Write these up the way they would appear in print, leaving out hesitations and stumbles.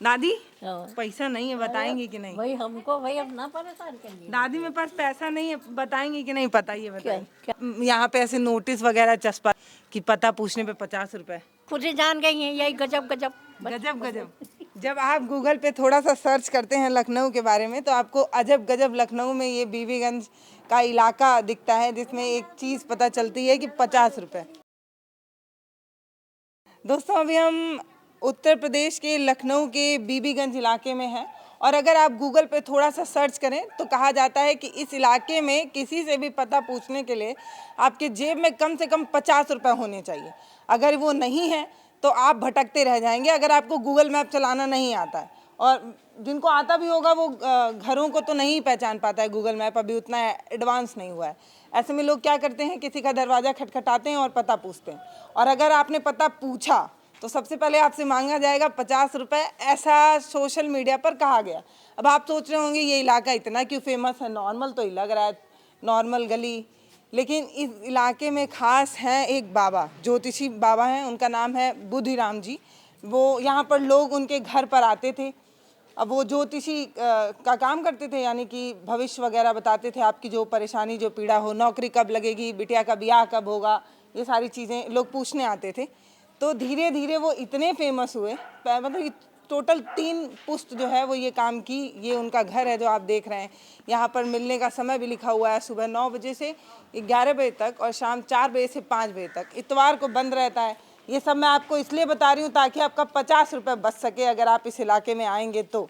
दादी हाँ। पैसा नहीं है, बताएंगे कि नहीं? भाई हमको भाई अब ना परेशान करिए। दादी मेरे पास पैसा नहीं है, बताएंगे कि नहीं? पता ये क्या बताइए। यहाँ पे ऐसे नोटिस वगैरह चस्पा कि पता पूछने पे 50 रुपए। खुद ही जान गई हैं यही गजब गजब। गजब गजब। जब आप गूगल पे थोड़ा सा सर्च करते हैं लखनऊ के बारे में तो आपको अजब गजब लखनऊ में ये बीबीगंज का इलाका दिखता है, जिसमें एक चीज़ पता चलती है कि 50 रुपए। दोस्तों अभी हम उत्तर प्रदेश के लखनऊ के बीबीगंज इलाके में हैं और अगर आप गूगल पे थोड़ा सा सर्च करें तो कहा जाता है कि इस इलाके में किसी से भी पता पूछने के लिए आपके जेब में कम से कम 50 रुपए होने चाहिए। अगर वो नहीं है तो आप भटकते रह जाएंगे, अगर आपको गूगल मैप चलाना नहीं आता है। और जिनको आता भी होगा वो घरों को तो नहीं पहचान पाता है गूगल मैप, अभी उतना एडवांस नहीं हुआ है। ऐसे में लोग क्या करते हैं, किसी का दरवाज़ा खटखटाते हैं और पता पूछते हैं, और अगर आपने पता पूछा तो सबसे पहले आपसे मांगा जाएगा 50 रुपए, ऐसा सोशल मीडिया पर कहा गया। अब आप सोच रहे होंगे ये इलाका इतना क्यों फेमस है, नॉर्मल तो ही लग रहा है, नॉर्मल गली। लेकिन इस इलाके में खास हैं एक बाबा, ज्योतिषी बाबा हैं, उनका नाम है बुद्धिराम जी। वो यहाँ पर लोग उनके घर पर आते थे। अब वो ज्योतिषी का काम करते थे, यानी कि भविष्य वगैरह बताते थे, आपकी जो परेशानी जो पीड़ा हो, नौकरी कब लगेगी, बिटिया का ब्याह कब होगा, ये सारी चीज़ें लोग पूछने आते थे। तो धीरे धीरे वो इतने फेमस हुए, मतलब टोटल 3 पुश्त जो है वो ये काम की। ये उनका घर है जो आप देख रहे हैं। यहाँ पर मिलने का समय भी लिखा हुआ है, सुबह 9 बजे से 11 बजे तक और शाम 4 बजे से 5 बजे तक। इतवार को बंद रहता है। ये सब मैं आपको इसलिए बता रही हूँ ताकि आपका 50 रुपये बच सके अगर आप इस इलाके में आएंगे तो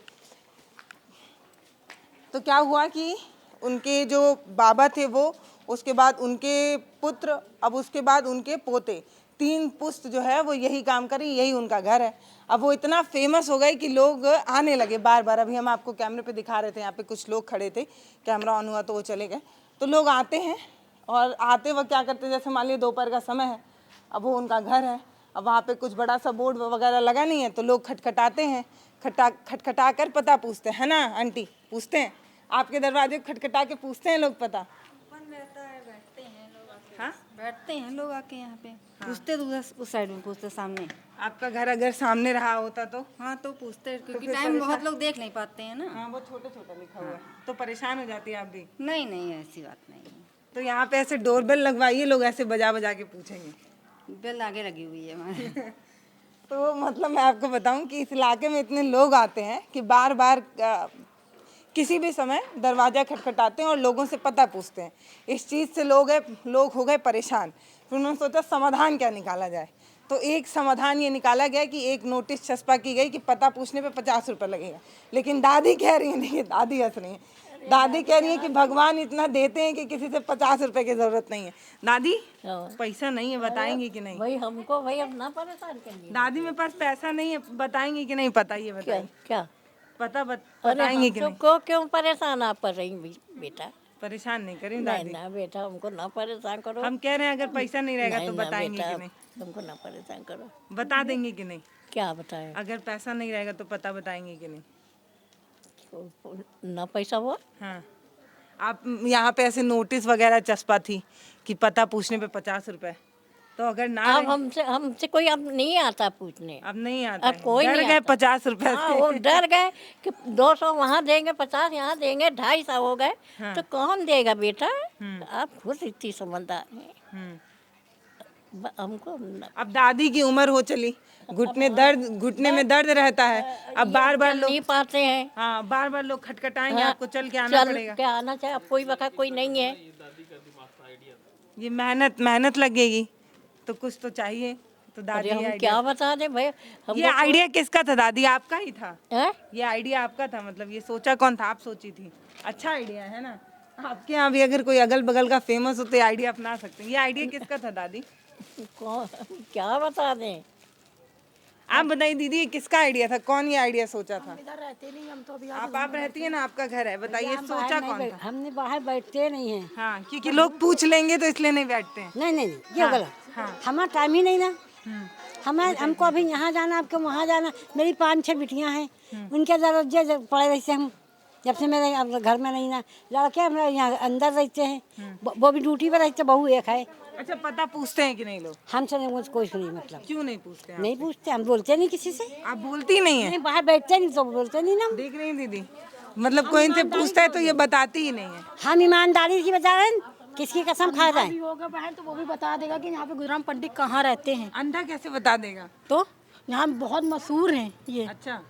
क्या हुआ कि उनके जो बाबा थे वो, उसके बाद उनके पुत्र, अब उसके बाद उनके पोते, 3 पुश्त जो है वो यही काम करें, यही उनका घर है। अब वो इतना फेमस हो गए कि लोग आने लगे बार बार। अभी हम आपको कैमरे पे दिखा रहे थे, यहाँ पे कुछ लोग खड़े थे, कैमरा ऑन हुआ तो वो चले गए। तो लोग आते हैं और आते वक्त क्या करते हैं, जैसे मान लीजिए दोपहर का समय है, अब वो उनका घर है, अब वहाँ पे कुछ बड़ा सा बोर्ड वगैरह लगा नहीं है, तो लोग खटखटाते हैं, खटखटा कर पता पूछते हैं, है ना आंटी? पूछते हैं आपके दरवाजे को खटखटा के पूछते हैं लोग पता? रहता है, बैठते हैं लोग आके। हाँ, बैठते हैं लोग आके यहाँ पे। पूछते तो उधर उस साइड में पूछते, सामने। आपका घर अगर सामने रहा होता तो? हाँ तो पूछते, क्योंकि फिर टाइम बहुत परेशान- लोग देख नहीं पाते हैं ना। हाँ, वो छोटा छोटा लिखा हुआ है, तो परेशान हो जाती है आप भी? नहीं नहीं, ऐसी बात नहीं है। तो यहाँ पे ऐसे डोरबेल लगवाइए, लोग ऐसे बजा बजा के पूछेंगे। बेल आगे लगी हुई है हमारे। तो मतलब मैं आपको बताऊं कि इस इलाके में इतने लोग आते हैं कि बार बार किसी भी समय दरवाज़ा खटखटाते हैं और लोगों से पता पूछते हैं। इस चीज़ से लोग हो गए परेशान। फिर उन्होंने सोचा समाधान क्या निकाला जाए, तो एक समाधान ये निकाला गया कि एक नोटिस चस्पा की गई कि पता पूछने पे 50 रुपये लगेगा। लेकिन दादी कह रही है, देखिए दादी हंस रही है, दादी कह रही है कि भगवान इतना देते हैं कि किसी से 50 रुपये की ज़रूरत नहीं है। दादी हाँ। पैसा नहीं है, बताएंगे कि नहीं? भाई हमको भाई अब ना परेशान करिए। दादी मेरे पास पैसा नहीं है, बताएंगे कि नहीं? पता ये क्या बताइए। क्या? पता अरे बताएंगे कि नहीं? हमको क्यों परेशान आप कर रही बेटा? परेशान नहीं करें नहीं दादी, ना बेटा, हमको ना परेशान करो। हम कह रहे हैं अगर पैसा नहीं रहेगा तो ना बताएंगे बेटा, कि नहीं? हमको ना परेशान करो। बता देंगे कि नहीं? क्या बताए? अगर पैसा नहीं रहेगा तो पता बताएंगे कि नहीं? ना पैसा हुआ? हाँ, आप यहाँ पे ऐसे नोटिस वगैरह चस्पा थी कि पता पूछने पे 50 रुपए, तो अगर ना अब रहे, हमसे हमसे कोई अब नहीं आता पूछने। अब नहीं आता अब है, कोई डर नहीं गए आता। 50 रुपए हाँ, से। वो डर गए कि 200 वहाँ देंगे, 50 यहाँ देंगे, 250 हो गए। हाँ। तो कौन देगा बेटा? हम्म। आप खुद इतनी समझदार हैं। हम्म। हमको अब दादी की उम्र हो चली, घुटने में दर्द रहता है, अब बार बार चल लोग, नहीं पाते हैं। हाँ बार बार लोग खटखटाएंगे, हाँ, आपको चल के आना चल पड़ेगा। के आना चाहिए। अब कोई वक्त कोई नहीं है। ये मेहनत लगेगी तो कुछ तो चाहिए, तो दादी अरे हम आइडिया, क्या बता दें भाई? ये हमको आइडिया किसका था दादी? आपका ही था? हैं? ये आइडिया आपका था, मतलब ये सोचा कौन था? आप सोची थी? अच्छा आइडिया है ना? आपके यहाँ भी अगर कोई अगल बगल का फेमस हो तो ये आइडिया अपना सकते हैं। ये आइडिया किसका था दादी? कौन क्या बता दें? आप बताइए दीदी, ये किसका आइडिया था? कौन ये आइडिया सोचा था? इधर रहते नहीं हम तो अभी। आप रहती है ना, आपका घर है, बताइए सोचा कौन था? हमने बाहर बैठते नहीं हैं। हाँ, क्योंकि लोग पूछ लेंगे तो इसलिए नहीं बैठते हैं। नहीं नहीं नहीं, ये गलत। हाँ। हमारा टाइम ही नहीं ना। हमको अभी यहाँ जाना, आपको वहाँ जाना। मेरी 5-6 बिटियाँ हैं, उनके दरवाजे पड़े रहते हम। जब से मेरे अब घर में नहीं ना, लड़के हमारे यहाँ अंदर रहते हैं, वो भी ड्यूटी पर रहते, बहू एक है। अच्छा, पता पूछते हैं कि नहीं लोग? हमसे नहीं कुछ कुछ नहीं, मतलब क्यों नहीं पूछते हैं? नहीं पूछते, हम बोलते नहीं किसी से। आप बोलती नहीं है? नहीं, बाहर बैठते नहीं तो बोलते नहीं ना हम। देख रही हैं दीदी, मतलब कोई इनसे पूछता है तो ये बताती ही नहीं है। हम ईमानदारी की बता रहे हैं, किसकी कसम खा रहे हैं। होगा बहन तो वो भी बता देगा कि यहाँ पे गुरुराम पंडित कहाँ रहते हैं। अंधा कैसे बता देगा? तो यहाँ बहुत मशहूर हैं ये। अच्छा,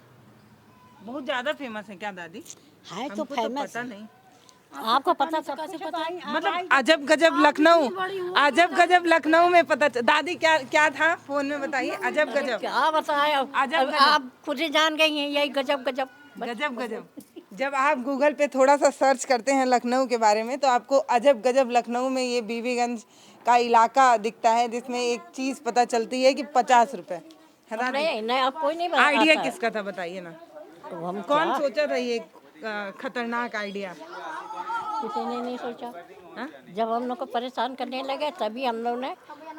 बहुत ज्यादा फेमस है क्या दादी? है तो हमको तो फेमस पता नहीं। आपको पता सब कैसे कुछ पता? है। मतलब अजब गजब लखनऊ, अजब गजब लखनऊ में पता दादी क्या क्या था फोन में बताइए। अजब गजब, क्या बताएं अब अजब अब गजब। आप खुद ही जान गई हैं, यही गजब गजब। गजब गजब। जब आप गूगल पे थोड़ा सा सर्च करते हैं लखनऊ के बारे में तो आपको अजब गजब लखनऊ में ये बीबीगंज का इलाका दिखता है, जिसमें एक चीज पता चलती है कि 50 रुपए है दादी? नहीं नहीं, अब कोई नहीं बताता। आइडिया किसका था बताइए ना? तो हम कौन सोचा था ये खतरनाक आइडिया? किसी ने नहीं सोचा। हाँ? जब हम लोग को परेशान करने लगे तभी हम लोग ने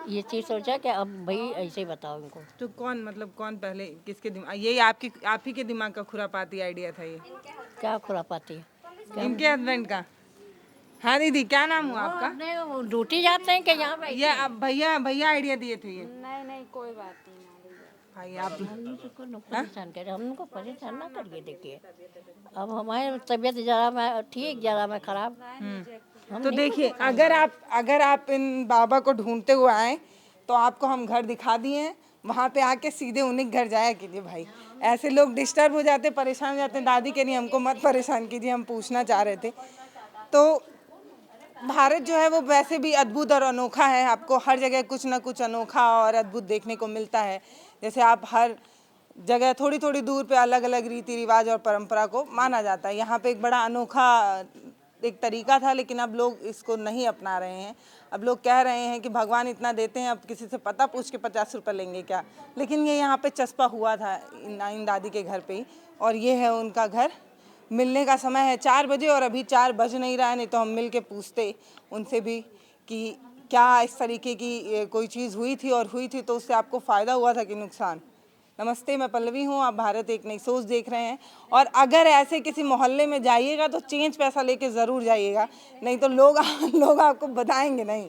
ये चीज़ सोचा कि अब भाई ऐसे ही बताओ इनको। तो कौन, मतलब कौन पहले किसके दिमाग, यही आपकी आप ही के दिमाग का खुरापाती आइडिया था ये? क्या खुरापाती है? इनके हस्बैंड का? हाँ दीदी, क्या नाम हुआ आपका? नहीं, वो ड्यूटी जाते हैं कि यहाँ पे? ये आप भैया भैया आइडिया दिए थे ये? नहीं नहीं कोई बात नहीं। भाई आप हम लोग परेशान करें, हम उनको परेशान ना करिए। देखिए अब हमारी तबीयत जरा मैं ठीक, जरा मैं खराब। तो देखिए, अगर आप इन बाबा को ढूंढते हुए आए तो आपको हम घर दिखा दिए हैं, वहाँ पे आके सीधे उन्हीं के घर जाया कीजिए भाई। ऐसे लोग डिस्टर्ब हो जाते, परेशान हो जाते हैं। दादी के नहीं, हमको मत परेशान कीजिए, हम पूछना चाह रहे थे। तो भारत जो है वो वैसे भी अद्भुत और अनोखा है। आपको हर जगह कुछ ना कुछ अनोखा और अद्भुत देखने को मिलता है। जैसे आप हर जगह थोड़ी थोड़ी दूर पे अलग अलग रीति रिवाज और परंपरा को माना जाता है। यहाँ पे एक बड़ा अनोखा एक तरीका था, लेकिन अब लोग इसको नहीं अपना रहे हैं। अब लोग कह रहे हैं कि भगवान इतना देते हैं, अब किसी से पता पूछ के 50 रुपये लेंगे क्या? लेकिन ये यहाँ पे चस्पा हुआ था इन दादी के घर पे ही, और ये है उनका घर। मिलने का समय है 4 बजे और अभी 4 बज नहीं रहा है, नहीं तो हम मिल के पूछते उनसे भी कि क्या इस तरीके की कोई चीज़ हुई थी, और हुई थी तो उससे आपको फ़ायदा हुआ था कि नुकसान। नमस्ते, मैं पल्लवी हूँ, आप भारत एक नई सोच देख रहे हैं। और अगर ऐसे किसी मोहल्ले में जाइएगा तो चेंज पैसा लेके ज़रूर जाइएगा, नहीं तो लोग आपको बताएंगे नहीं।